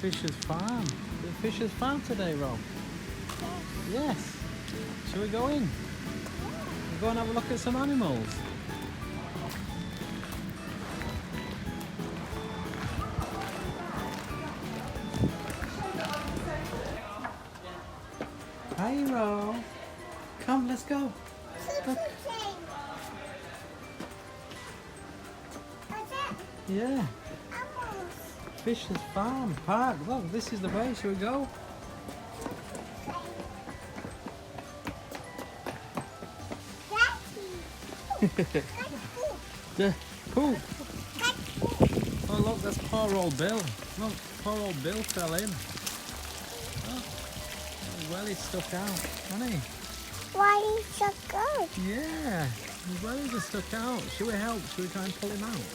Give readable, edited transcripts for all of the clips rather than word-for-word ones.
Fisher's Farm. The Fisher's Farm today, Rob. Yes. Shall we go in? We'll go and have a look at some animals. Hi, Ro. Come, let's go. Look. Yeah. Fisher's Farm Park. Look, this is the way. Shall we go? The poop. Oh look, that's poor old Bill. Look, poor old Bill fell in. Oh, well, he's stuck out, hasn't he? Why is so good? Yeah, well, he's just stuck out. Should we help? Should we try and pull him out?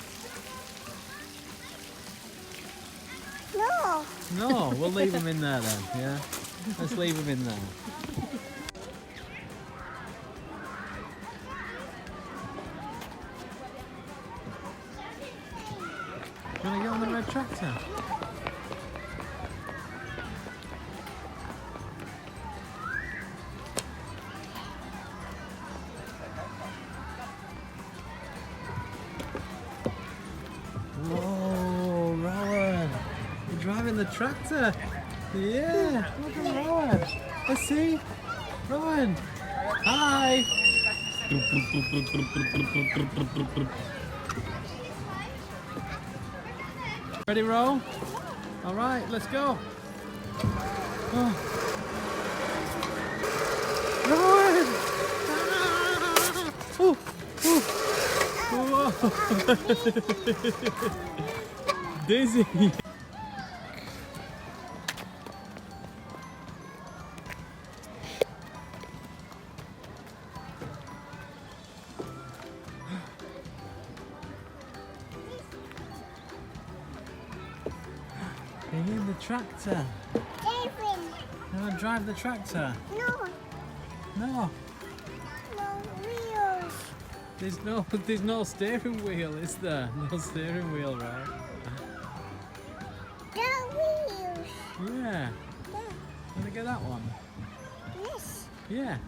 No. No, we'll leave him in there then, yeah? Let's leave him in there. You want to get on the red tractor? Whoa, Rowan! You're driving the tractor! Yeah! Look at Rowan! Let's see! Rowan! Hi! Ready, Ro? Alright, let's go! Oh. Rowan! Ah! Ooh, ooh. Whoa. Dizzy. Are you in the tractor? David. You want to drive the tractor? No. No. No wheels. There's no steering wheel, is there? No steering wheel, right? No wheels. Yeah. Yeah. Want to get that one? Yes. Yeah.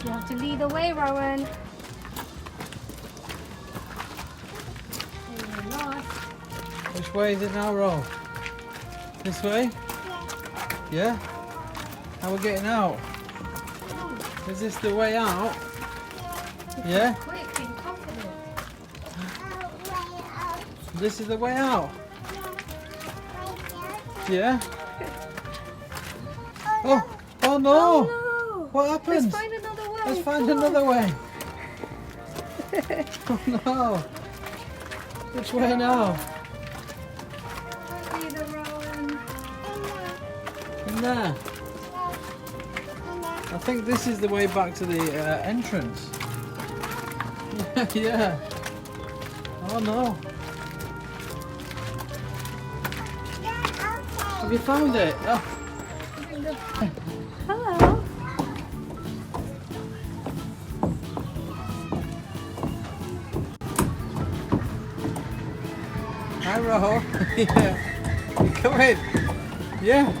You have to lead the way, Rowan. You're lost. Which way is it now, Ro? This way? Yeah? How are we getting out? Is this the way out? Yeah? Quick, be confident. Way out. This is the way out? Yeah. Yeah? Oh! Oh no! Oh no! What happened? Let's find another way. Let's find Come on. another way. Oh no! Which way now? Leader, Rowan. In there. I think this is the way back to the entrance. Yeah. Oh no. Have you found it? Oh. Hello. Hi, Ro. Yeah. You coming? Yeah.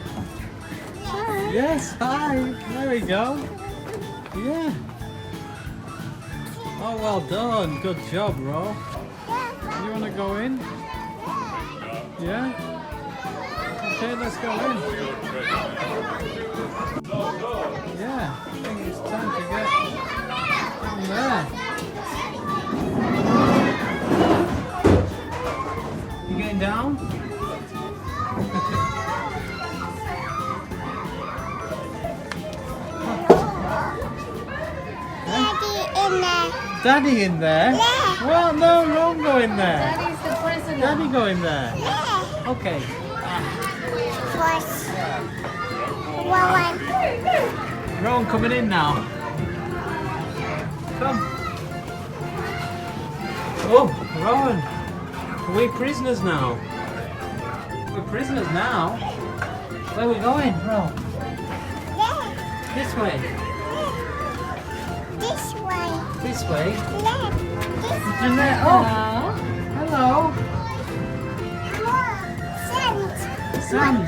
Hi. Yes. Hi. There we go. Yeah. Oh, well done. Good job, Ro. You want to go in? Yeah. Okay, let's go in. Yeah. I think it's time to get in there. You getting down? Daddy in there. Daddy in there? Yeah. Well, no, Ron go in there. Daddy's the prisoner. Daddy go in there. Yeah. Okay. Was. Well, Ron coming in now. Come. Oh, Rowan. Are we prisoners now? We're prisoners now. Where are we going, Ron? yeah. This way. This way. This way. Left. This And there. Oh, Hello. hello. Sand. Sand.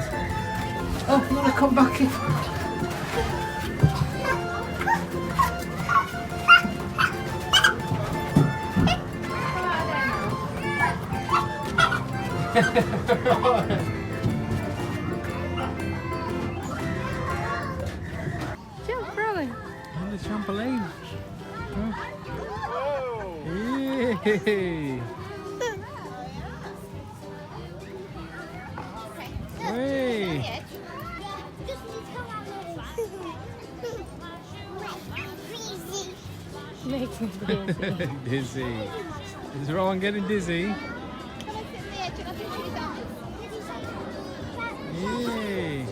Oh, you want to come back in? Jump, Rowan. On the trampoline. Yay. Hey. Makes me dizzy. Dizzy. Is Rowan getting dizzy? Yay.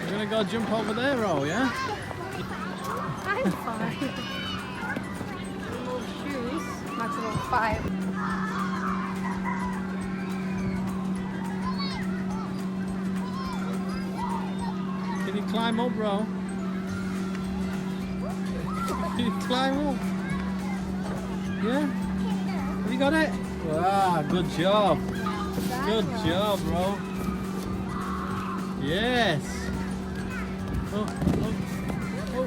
We're gonna go jump over there, Ro, yeah? I'm fine. Remove shoes. Maximum 5. Can you climb up, Ro? Can you climb up? Yeah? Have you got it? Wow, good job. Good job, Ro. Yes. Oh, oh, oh.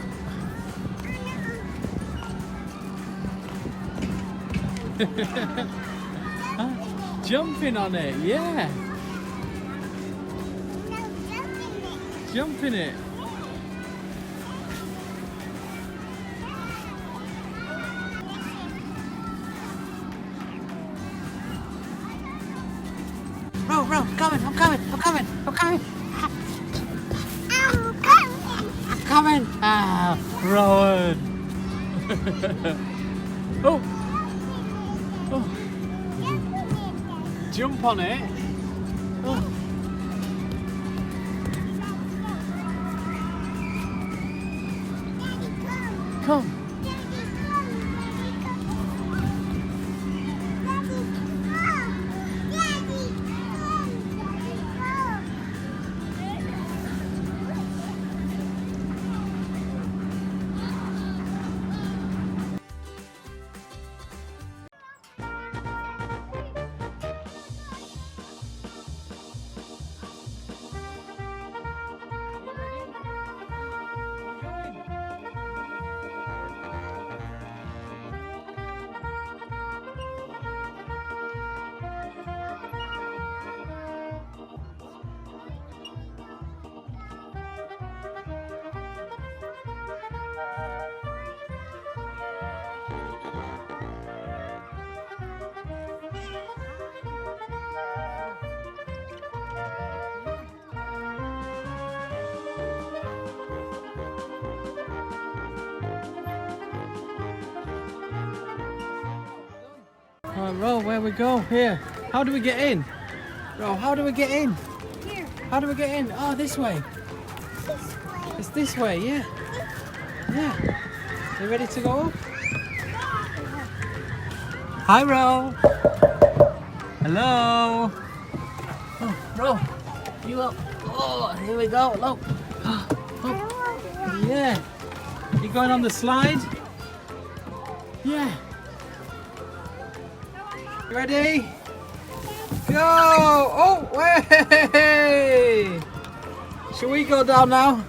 Huh? Jumping on it, yeah. Jumping it. Ro, coming, I'm coming. I'm coming. Ah, Rowan. Oh. Jump on it. Oh. Come. Ro, where we go? Here. How do we get in? Ro, how do we get in? Here. How do we get in? Oh, this way. It's this way, yeah. Yeah. You ready to go up? Hi, Ro. Hello. Oh, Ro, you up? Oh, here we go. Look. Oh, yeah. You going on the slide? Yeah. You ready? Go! Oh, way! Shall we go down now?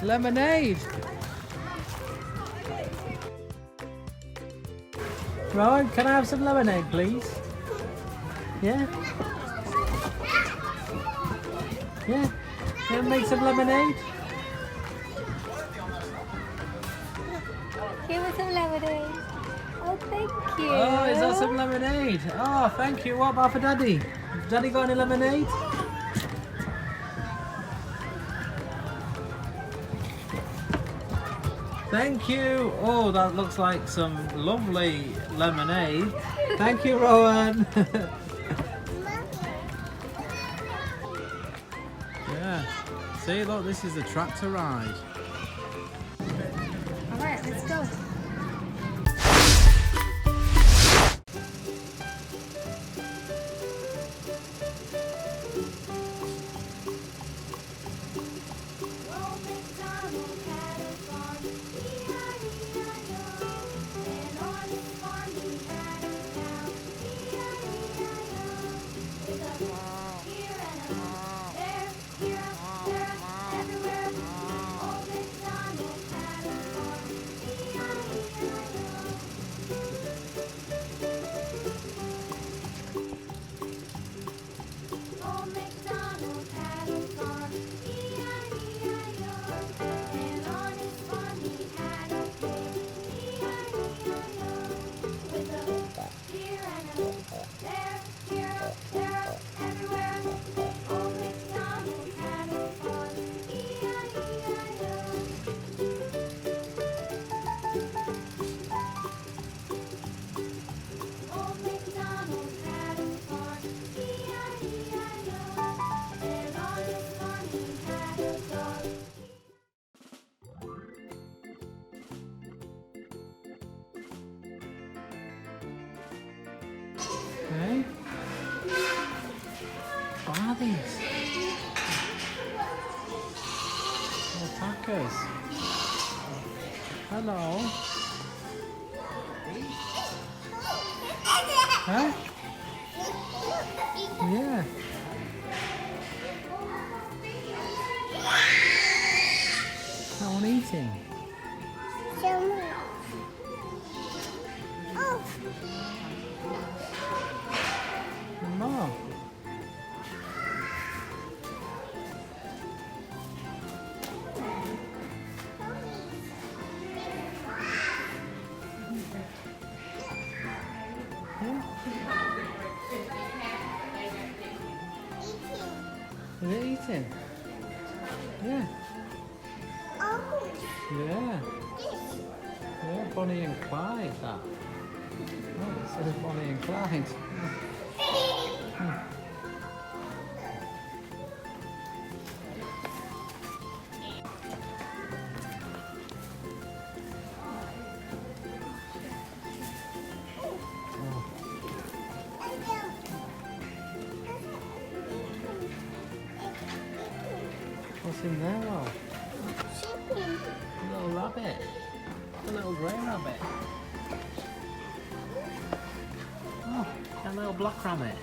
Lemonade. Rowan, can I have some lemonade, please? Yeah? Yeah? Can I make some lemonade? Give us some lemonade. Oh, thank you. Oh, is that some lemonade? Oh, thank you. What about for Daddy? Has Daddy got any lemonade? Thank you. Oh, that looks like some lovely lemonade. Thank you, Rowan. Yeah. See, look, this is the tractor ride. All right, let's go. Okay. What are these? Alpacas. Hello. Huh? Yeah. That one eating. Oh, More. Yeah. Is it eating? Yeah. oh, Yeah. Yeah, Bonnie and Clyde, that. Oh, it says Bonnie and Clyde. What's in there, Rob? chicken. A little rabbit. A little grey rabbit. Oh, a little black rabbit.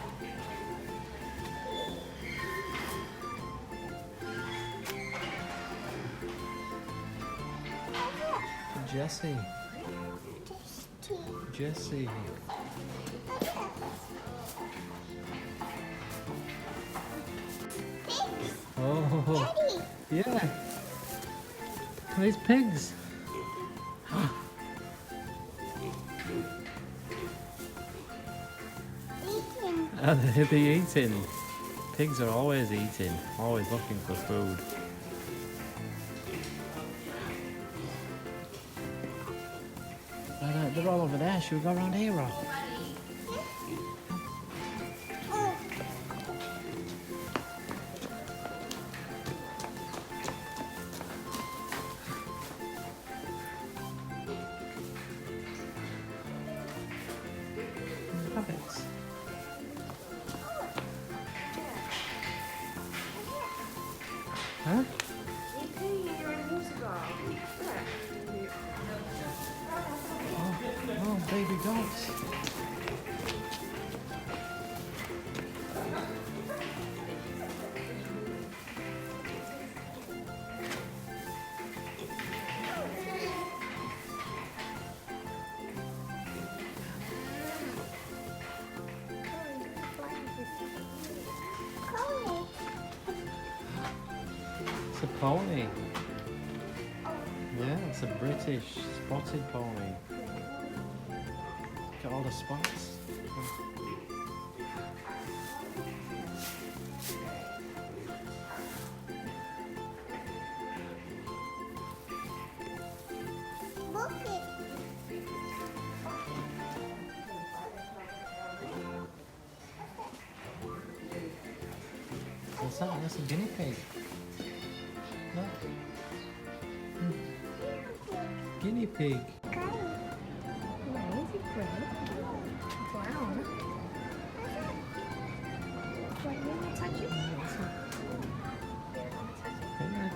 Jessie. Jessie. Oh, yeah. These pigs. Eating. Are they eating? Pigs are always eating, always looking for food. They're all over there. Should we go around here, Rob? Oh, Rabbits. Huh? Oh, baby goats. Chloe. It's a pony. Yeah, it's a British spotted pony. Look at all the spots. Look it. What's that? That's a guinea pig. Look. Guinea pig. Lazy bread. Brown. Wait, let me touch it. Yeah.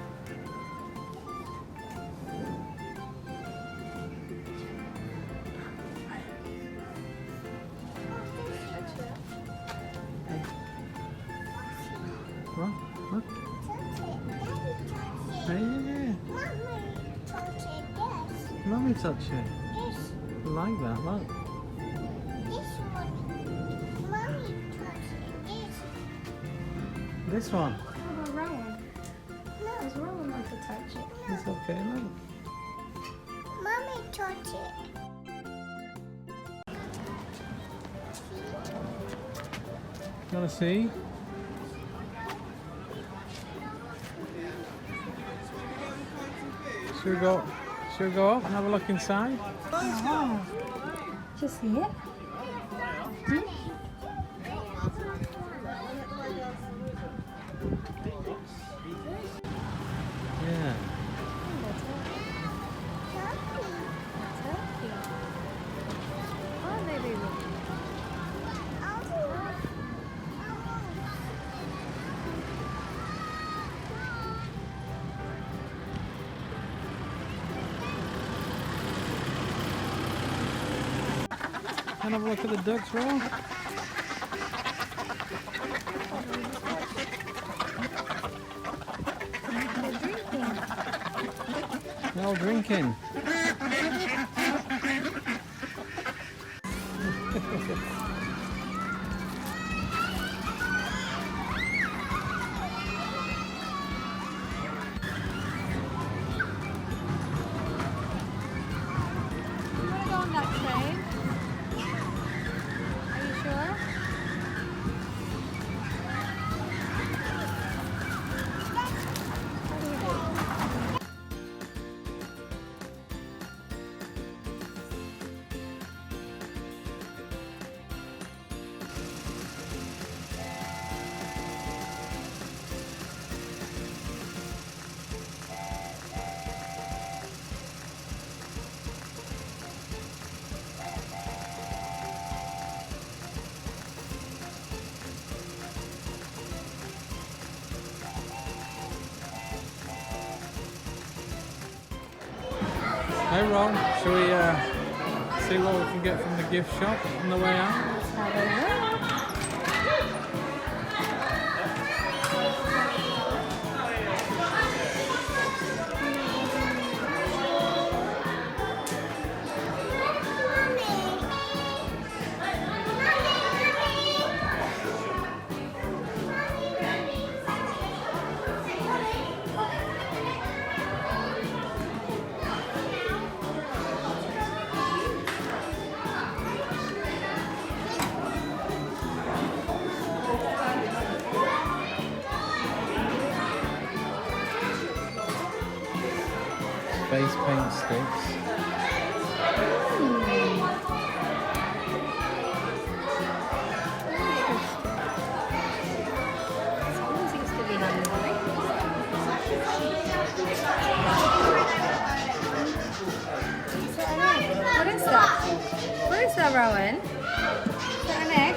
What? What? Touch it. Daddy touch it. Hey, yeah. Mommy touch it. Yes. Mummy touch it. This. I like that, look. This one. Mommy touch it. This. This one. What about Rowan? No. Does Rowan want to touch it? It's okay, look. Mommy touch it. You wanna see? Should we go up and have a look inside? Oh. Just see it? Yeah. Turkey. Oh, maybe. Can I have a look at the ducks, Ro? They're all drinking. You want to go on that train? Are you sure? What do you do? Hey Ron, shall we see what we can get from the gift shop on the way out? Let's have a look. Face paint sticks. Someone seems to be hungry. What is that? What is that, Rowan? Is that an egg?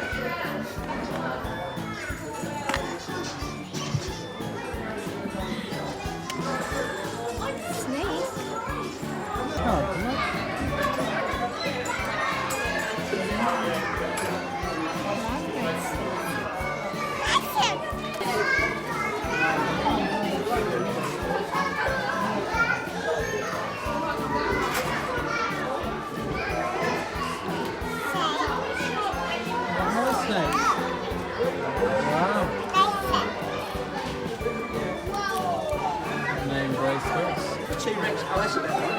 Snake? Oh, look. Another snake. Wow. Name bracelets. The T-Rex, oh that's a better one.